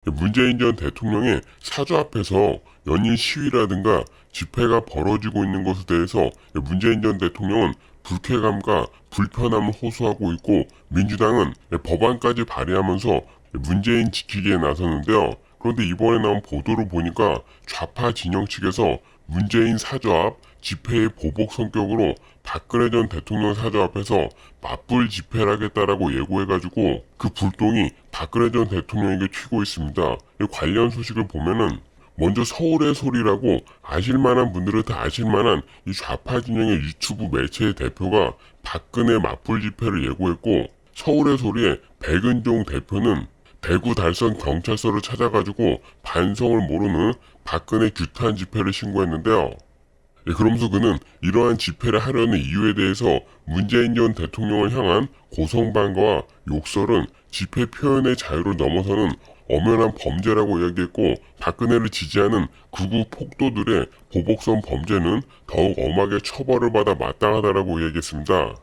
문재인 전 대통령의 사저 앞에서 연일 시위라든가 집회가 벌어지고 있는 것에 대해서 문재인 전 대통령은 불쾌감과 불편함을 호소하고 있고 민주당은 법안까지 발의하면서 문재인 지키기에 나섰는데요. 그런데 이번에 나온 보도를 보니까 좌파 진영 측에서 문재인 사저 앞 집회의 보복 성격으로 박근혜 전 대통령 사저 앞에서 맞불 집회를 하겠다라고 예고해가지고 그 불똥이 박근혜 전 대통령에게 튀고 있습니다. 관련 소식을 보면은 먼저 서울의 소리라고 아실만한 분들은 다 아실만한 이 좌파 진영의 유튜브 매체의 대표가 박근혜 맞불 집회를 예고했고 서울의 소리의 백은종 대표는 대구 달선 경찰서를 찾아가지고 반성을 모르는 박근혜 규탄 집회를 신고했는데요. 그러면서 그는 이러한 집회를 하려는 이유에 대해서 문재인 전 대통령을 향한 고성방가와 욕설은 집회 표현의 자유를 넘어서는 엄연한 범죄라고 이야기했고 박근혜를 지지하는 극우 폭도들의 보복성 범죄는 더욱 엄하게 처벌을 받아 마땅하다라고 이야기했습니다.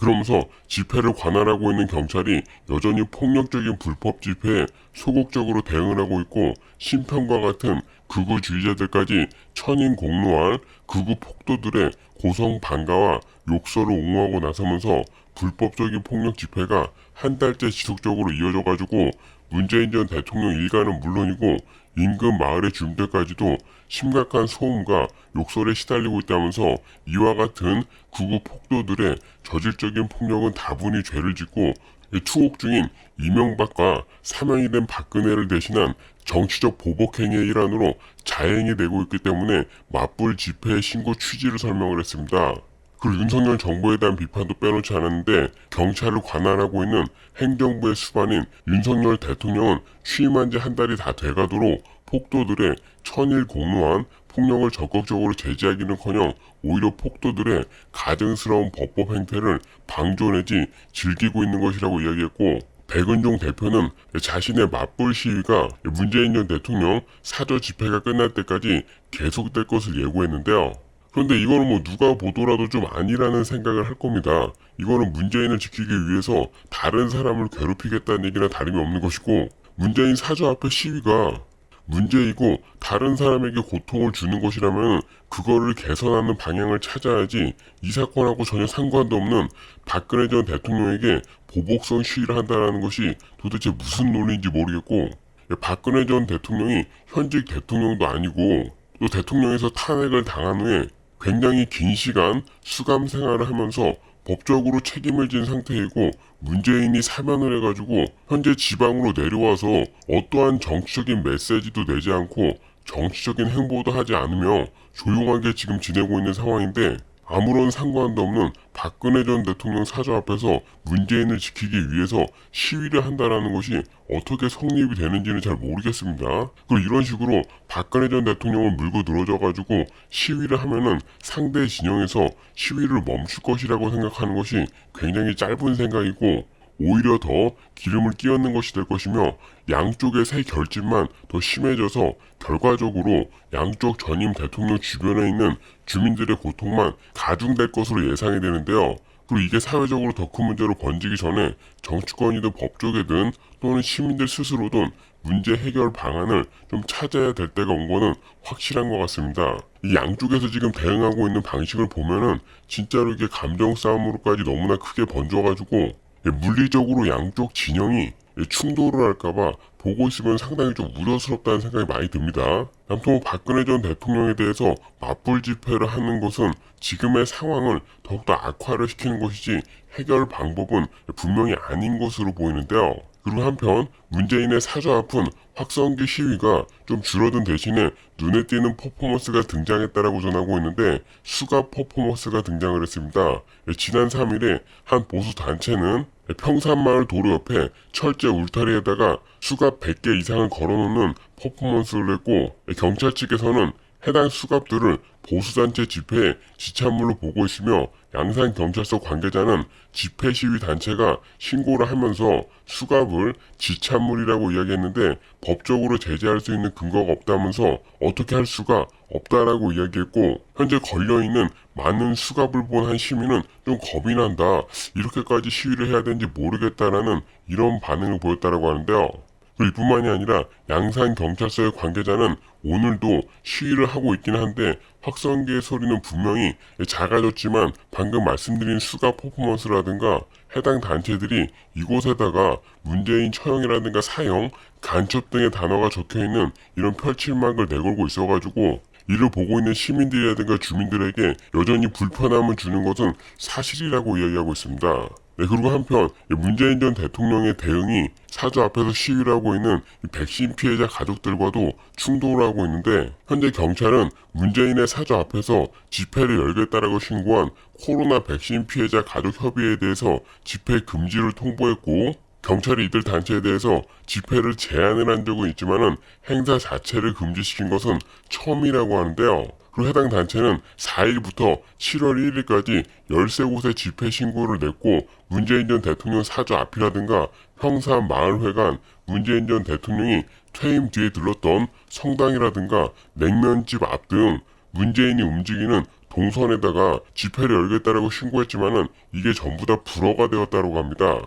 그러면서 집회를 관할하고 있는 경찰이 여전히 폭력적인 불법 집회에 소극적으로 대응을 하고 있고 심평과 같은 극우주의자들까지 천인공노할 극우 폭도들의 고성방가와 욕설을 옹호하고 나서면서 불법적인 폭력 집회가 한 달째 지속적으로 이어져가지고 문재인 전 대통령 일가는 물론이고 인근 마을의 주민들까지도 심각한 소음과 욕설에 시달리고 있다면서 이와 같은 극우 폭도들의 저질적인 폭력은 다분히 죄를 짓고 투옥 중인 이명박과 사면이 된 박근혜를 대신한 정치적 보복행위의 일환으로 자행이 되고 있기 때문에 맞불 집회 신고 취지를 설명을 했습니다. 그리고 윤석열 정부에 대한 비판도 빼놓지 않았는데 경찰을 관할하고 있는 행정부의 수반인 윤석열 대통령은 취임한 지 한 달이 다 돼가도록 폭도들의 천일공노한 폭력을 적극적으로 제지하기는커녕 오히려 폭도들의 가증스러운 법법 행태를 방조 내지 즐기고 있는 것이라고 이야기했고 백은종 대표는 자신의 맞불 시위가 문재인 전 대통령 사저 집회가 끝날 때까지 계속될 것을 예고했는데요. 그런데 이거는 뭐 누가 보더라도 좀 아니라는 생각을 할 겁니다. 이거는 문재인을 지키기 위해서 다른 사람을 괴롭히겠다는 얘기나 다름이 없는 것이고 문재인 사저 앞에 시위가 문제이고 다른 사람에게 고통을 주는 것이라면 그거를 개선하는 방향을 찾아야지 이 사건하고 전혀 상관도 없는 박근혜 전 대통령에게 보복성 시위를 한다는 것이 도대체 무슨 논리인지 모르겠고 박근혜 전 대통령이 현직 대통령도 아니고 또 대통령에서 탄핵을 당한 후에 굉장히 긴 시간 수감 생활을 하면서 법적으로 책임을 진 상태이고 문재인이 사면을 해가지고 현재 지방으로 내려와서 어떠한 정치적인 메시지도 내지 않고 정치적인 행보도 하지 않으며 조용하게 지금 지내고 있는 상황인데 아무런 상관도 없는 박근혜 전 대통령 사저 앞에서 문재인을 지키기 위해서 시위를 한다라는 것이 어떻게 성립이 되는지는 잘 모르겠습니다. 그리고 이런 식으로 박근혜 전 대통령을 물고 늘어져가지고 시위를 하면은 상대 진영에서 시위를 멈출 것이라고 생각하는 것이 굉장히 짧은 생각이고 오히려 더 기름을 끼얹는 것이 될 것이며 양쪽의 새 결집만 더 심해져서 결과적으로 양쪽 전임 대통령 주변에 있는 주민들의 고통만 가중될 것으로 예상이 되는데요. 그리고 이게 사회적으로 더 큰 문제로 번지기 전에 정치권이든 법조계든 또는 시민들 스스로든 문제 해결 방안을 좀 찾아야 될 때가 온 거는 확실한 것 같습니다. 이 양쪽에서 지금 대응하고 있는 방식을 보면은 진짜로 이게 감정 싸움으로까지 너무나 크게 번져가지고 물리적으로 양쪽 진영이 충돌을 할까봐 보고 있으면 상당히 좀 우려스럽다는 생각이 많이 듭니다. 아무튼 박근혜 전 대통령에 대해서 맞불 집회를 하는 것은 지금의 상황을 더욱더 악화를 시키는 것이지 해결 방법은 분명히 아닌 것으로 보이는데요. 그리고 한편 문재인의 사저 앞은 확성기 시위가 좀 줄어든 대신에 눈에 띄는 퍼포먼스가 등장했다라고 전하고 있는데 수갑 퍼포먼스가 등장을 했습니다. 지난 3일에 한 보수 단체는 평산마을 도로 옆에 철제 울타리에다가 수갑 100개 이상을 걸어놓는 퍼포먼스를 했고 경찰 측에서는 해당 수갑들을 보수단체 집회의 지참물로 보고 있으며 양산경찰서 관계자는 집회 시위 단체가 신고를 하면서 수갑을 지참물이라고 이야기했는데 법적으로 제재할 수 있는 근거가 없다면서 어떻게 할 수가 없다라고 이야기했고 현재 걸려있는 많은 수갑을 본 한 시민은 좀 겁이 난다. 이렇게까지 시위를 해야 되는지 모르겠다라는 이런 반응을 보였다라고 하는데요. 그리고 이뿐만이 아니라 양산 경찰서의 관계자는 오늘도 시위를 하고 있긴 한데 확성기의 소리는 분명히 작아졌지만 방금 말씀드린 수갑 퍼포먼스라든가 해당 단체들이 이곳에다가 문재인 처형이라든가 사형, 간첩 등의 단어가 적혀있는 이런 펼칠막을 내걸고 있어가지고 이를 보고 있는 시민들이라든가 주민들에게 여전히 불편함을 주는 것은 사실이라고 이야기하고 있습니다. 네, 그리고 한편 문재인 전 대통령의 대응이 사저 앞에서 시위를 하고 있는 백신 피해자 가족들과도 충돌을 하고 있는데 현재 경찰은 문재인의 사저 앞에서 집회를 열겠다라고 신고한 코로나 백신 피해자 가족 협의회에 대해서 집회 금지를 통보했고 경찰이 이들 단체에 대해서 집회를 제한을 한 적은 있지만은 행사 자체를 금지시킨 것은 처음이라고 하는데요. 그리고 해당 단체는 4일부터 7월 1일까지 13곳에 집회 신고를 냈고 문재인 전 대통령 사저 앞이라든가 평산마을회관, 문재인 전 대통령이 퇴임 뒤에 들렀던 성당이라든가 냉면집 앞 등 문재인이 움직이는 동선에다가 집회를 열겠다라고 신고했지만은 이게 전부 다 불허가 되었다고 합니다.